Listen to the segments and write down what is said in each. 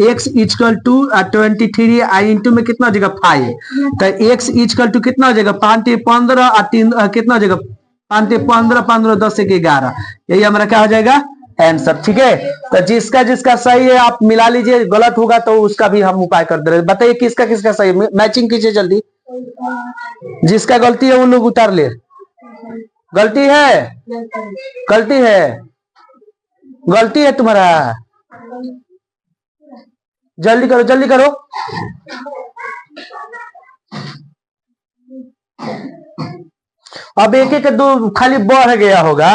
x equal to 23 I into में कितना हो जाएगा 5, तो x इक्वल टू कितना हो जाएगा 5 15 और 3 कितना हो जाएगा 5 15 15 10 1 11, यही हमारा क्या हो जाएगा आंसर। ठीक है, तो जिसका जिसका सही है आप मिला लीजिए, गलत होगा तो उसका भी हम उपाय कर दे रहे। बताइए किसका किसका सही है, मैचिंग कीजिए जल्दी। जिसका गलती है वो लोग उतार ले। गलती है, गलती है, गलती है तुम्हारा, जल्दी करो जल्दी करो। अब एक एक दो खाली बढ़ गया होगा।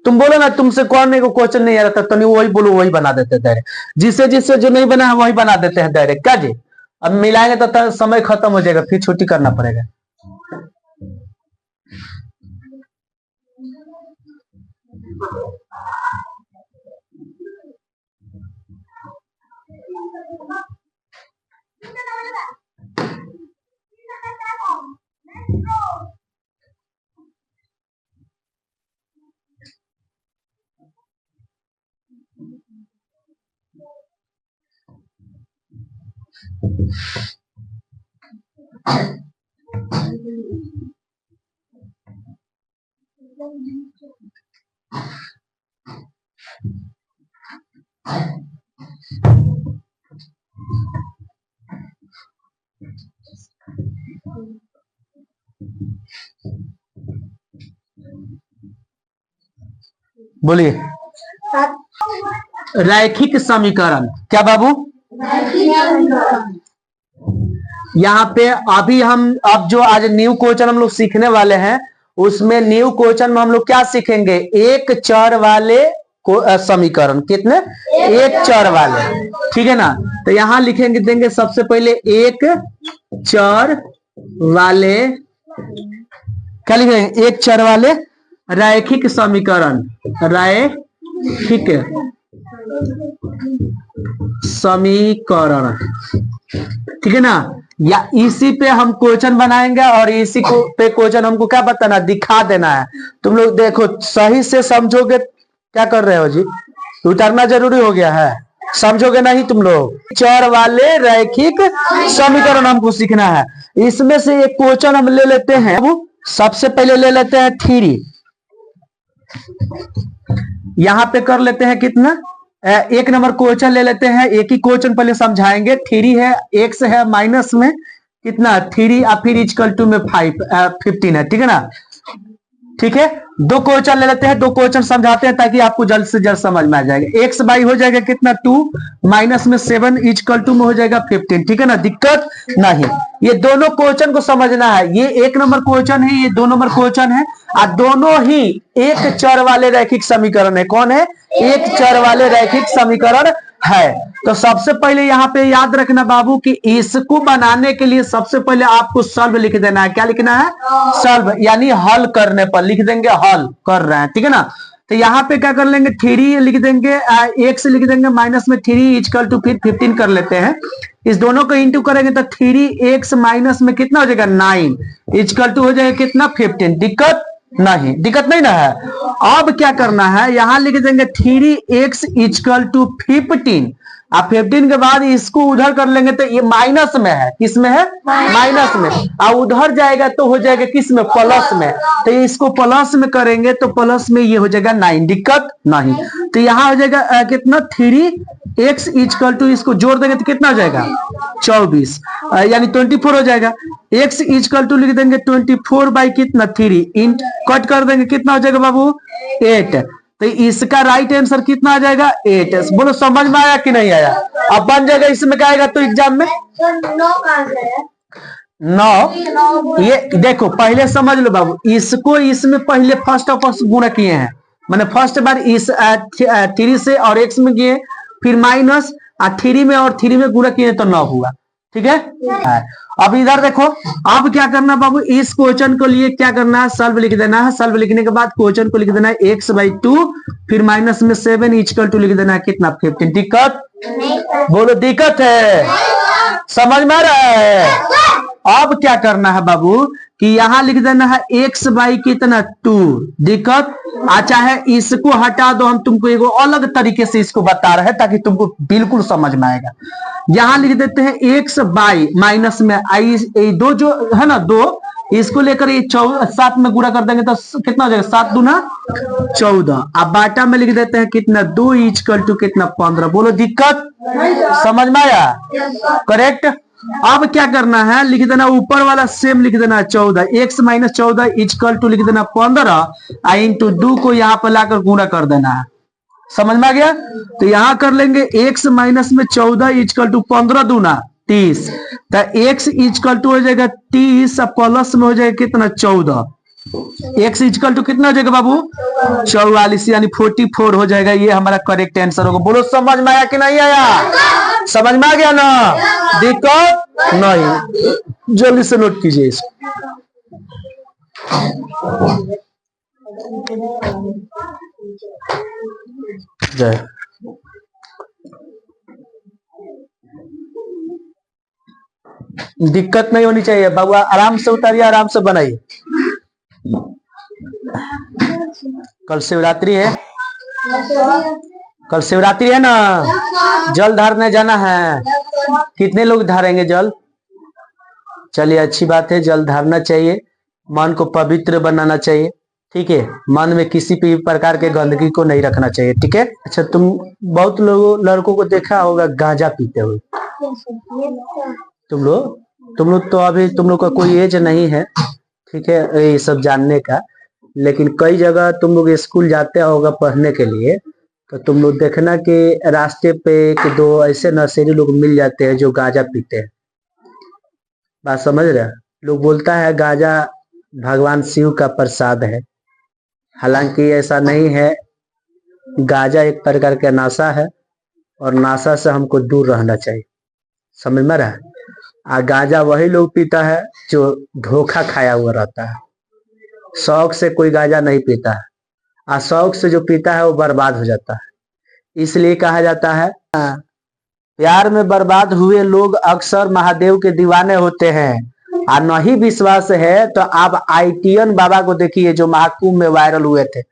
तुम बोलो ना तुमसे कौन को क्वेश्चन नहीं आ रहा था, तो वही बोलो, वही बना देते डायरेक्ट। जिससे जिससे जो नहीं बना है वही बना देते हैं डायरेक्ट। क्या जी, अब मिलाएंगे तो समय खत्म हो जाएगा, फिर छुट्टी करना पड़ेगा। बोलिए, रैखिक समीकरण। क्या बाबू, यहाँ पे अभी हम अब जो आज न्यू क्वेश्चन हम लोग सीखने वाले हैं, उसमें न्यू क्वेश्चन में हम लोग क्या सीखेंगे, एक चर वाले समीकरण। कितने, एक चर वाले, ठीक है ना। तो यहाँ लिखेंगे, देंगे सबसे पहले एक चर वाले, क्या लिखेंगे, एक चर वाले रैखिक समीकरण, रैखिक समीकरण, ठीक है ना। या इसी पे हम क्वेश्चन बनाएंगे और इसी को पे क्वेश्चन हमको क्या बताना, दिखा देना है। तुम लोग देखो सही से समझोगे, क्या कर रहे हो जी, उतरना जरूरी हो गया है, समझोगे नहीं तुम लोग। चर वाले रैखिक समीकरण हमको सीखना है। इसमें से एक क्वेश्चन हम ले लेते हैं, वो सबसे पहले ले लेते हैं 3। यहां पे कर लेते हैं कितना, एक नंबर क्वेश्चन ले लेते हैं। एक ही क्वेश्चन पहले समझाएंगे। 3 है, x है माइनस में कितना 3 और फिर इक्वल टू में 15 है, ठीक है ना। ठीक है, दो क्वेश्चन ले लेते हैं, दो क्वेश्चन समझाते हैं ताकि आपको जल्द से जल्द समझ में आ जाएगा। x बाई हो जाएगा कितना 2 माइनस में 7 इक्वल टू में हो जाएगा 15, ठीक है ना, दिक्कत नहीं। ये दोनों क्वेश्चन को समझना है। ये एक नंबर क्वेश्चन है, ये 2 नंबर क्वेश्चन है, और दोनों ही एक चर वाले रैखिक समीकरण है। कौन है, एक चर वाले रैखिक समीकरण है। तो सबसे पहले यहाँ पे याद रखना बाबू कि इसको बनाने के लिए सबसे पहले आपको सॉल्व लिख देना है। क्या लिखना है, सॉल्व, यानी हल करने पर लिख देंगे हल कर रहे हैं, ठीक है ना। तो यहाँ पे क्या कर लेंगे, 3 लिख देंगे, x लिख देंगे माइनस में 3 इक्वल टू फिर 15 कर लेते हैं। इस दोनों को इंटू करेंगे तो 3x माइनस में कितना हो जाएगा 9 इक्वल टू हो जाएगा कितना 15। दिक्कत नहीं, दिक्कत नहीं ना है। अब क्या करना है, यहां लिख देंगे 3x इक्वल टू 15, अब 15 के बाद इसको उधर कर लेंगे तो ये माइनस में है, किस में है, माइनस में, और उधर जाएगा तो हो जाएगा किस में, प्लस में। तो इसको प्लस में करेंगे तो प्लस में ये हो जाएगा 9, दिक्कत नहीं। तो यहाँ हो जाएगा कितना 3x इक्वल टू, इसको जोड़ देंगे तो कितना हो जाएगा 24, यानी 24 हो जाएगा। x इक्वल टू लिख देंगे 24 बाई कितना 3, इंट कट कर देंगे कितना हो जाएगा बाबू 8। तो इसका राइट आंसर कितना आ जाएगा 8। बोलो समझ में आया कि नहीं आया। अब बन जाएगा, इसमें क्या आएगा तो एग्जाम में 9। ये देखो पहले समझ लो बाबू, इसको इसमें पहले फर्स्ट ऑफ फर्स्ट गुणा किए हैं, मैंने फर्स्ट बार इस 3 से और x में किए, फिर माइनस 3 में और 3 में गुणा किए तो 9 हुआ, ठीक है। अब इधर देखो, अब क्या करना बाबू, इस क्वेश्चन को लिए क्या करना है, सॉल्व लिख देना है। सॉल्व लिखने के बाद क्वेश्चन को लिख देना है x/2 फिर माइनस में 7 इक्वल टू लिख देना है कितना 15। दिक्कत, बोलो दिक्कत है, समझ में आ रहा है। अब क्या करना है बाबू, कि यहाँ लिख देना है x बाई कितना 2। दिक्कत अच्छा है, इसको हटा दो, हम तुमको एगो अलग तरीके से इसको बता रहे हैं ताकि तुमको बिल्कुल समझ में आएगा। यहाँ लिख देते हैं x बाई माइनस में आई, दो जो है ना 2, इसको लेकर ये 7 में गुणा कर देंगे तो कितना हो जाएगा 7 दूना 14। अब बाटा में लिख देते हैं कितना 2 इक्वल टू कितना 15। बोलो दिक्कत समझ में आया? करेक्ट। अब क्या करना है, लिख देना ऊपर वाला सेम लिख देना 14, x माइनस 14 इक्वल टू लिख देना 15 इंटू 2 को यहाँ पर लाकर गुणा कर देना है। समझ में आ गया? तो यहाँ कर लेंगे x माइनस में 14 इक्वल टू 15 दूना 30, तो x इक्वल टू हो जाएगा 30 प्लस में हो जाएगा कितना 14, x इक्वल टू कितना हो जाएगा बाबू 44 यानी 44 हो जाएगा। ये हमारा करेक्ट आंसर होगा। बोलो समझ में आया कि नहीं आया? समझ में आ गया ना? दिक्कत नहीं, जल्दी से नोट कीजिए इसको। जय दिक्कत नहीं होनी चाहिए बाबू, आराम से उतारिए, आराम से बनाइए। कल शिवरात्रि है, कल शिवरात्रि है ना, जल धारने जाना है। कितने लोग धारेंगे जल? चलिए अच्छी बात है, जल धारना चाहिए, मन को पवित्र बनाना चाहिए। ठीक है, मन में किसी भी प्रकार के गंदगी को नहीं रखना चाहिए। ठीक है। अच्छा, तुम बहुत लोगों लड़कों को देखा होगा गांजा पीते हुए। तुम लोग तो अभी तुम लोग का कोई एज नहीं है, ठीक है, ये सब जानने का, लेकिन कई जगह तुम लोग स्कूल जाते होगा पढ़ने के लिए, तो तुम लोग देखना कि रास्ते पे एक दो ऐसे नशेड़ी लोग मिल जाते हैं जो गांजा पीते हैं। बात समझ रहे? लोग बोलता है गांजा भगवान शिव का प्रसाद है, हालांकि ऐसा नहीं है। गांजा एक प्रकार का नशा है और नशा से हमको दूर रहना चाहिए। समझ में रहा? गांजा वही लोग पीता है जो धोखा खाया हुआ रहता है। शौक से कोई गांजा नहीं पीता है, शौक से जो पीता है वो बर्बाद हो जाता है। इसलिए कहा जाता है प्यार में बर्बाद हुए लोग अक्सर महादेव के दीवाने होते हैं। और नहीं विश्वास है तो आप ITN बाबा को देखिए जो महाकुंभ में वायरल हुए थे।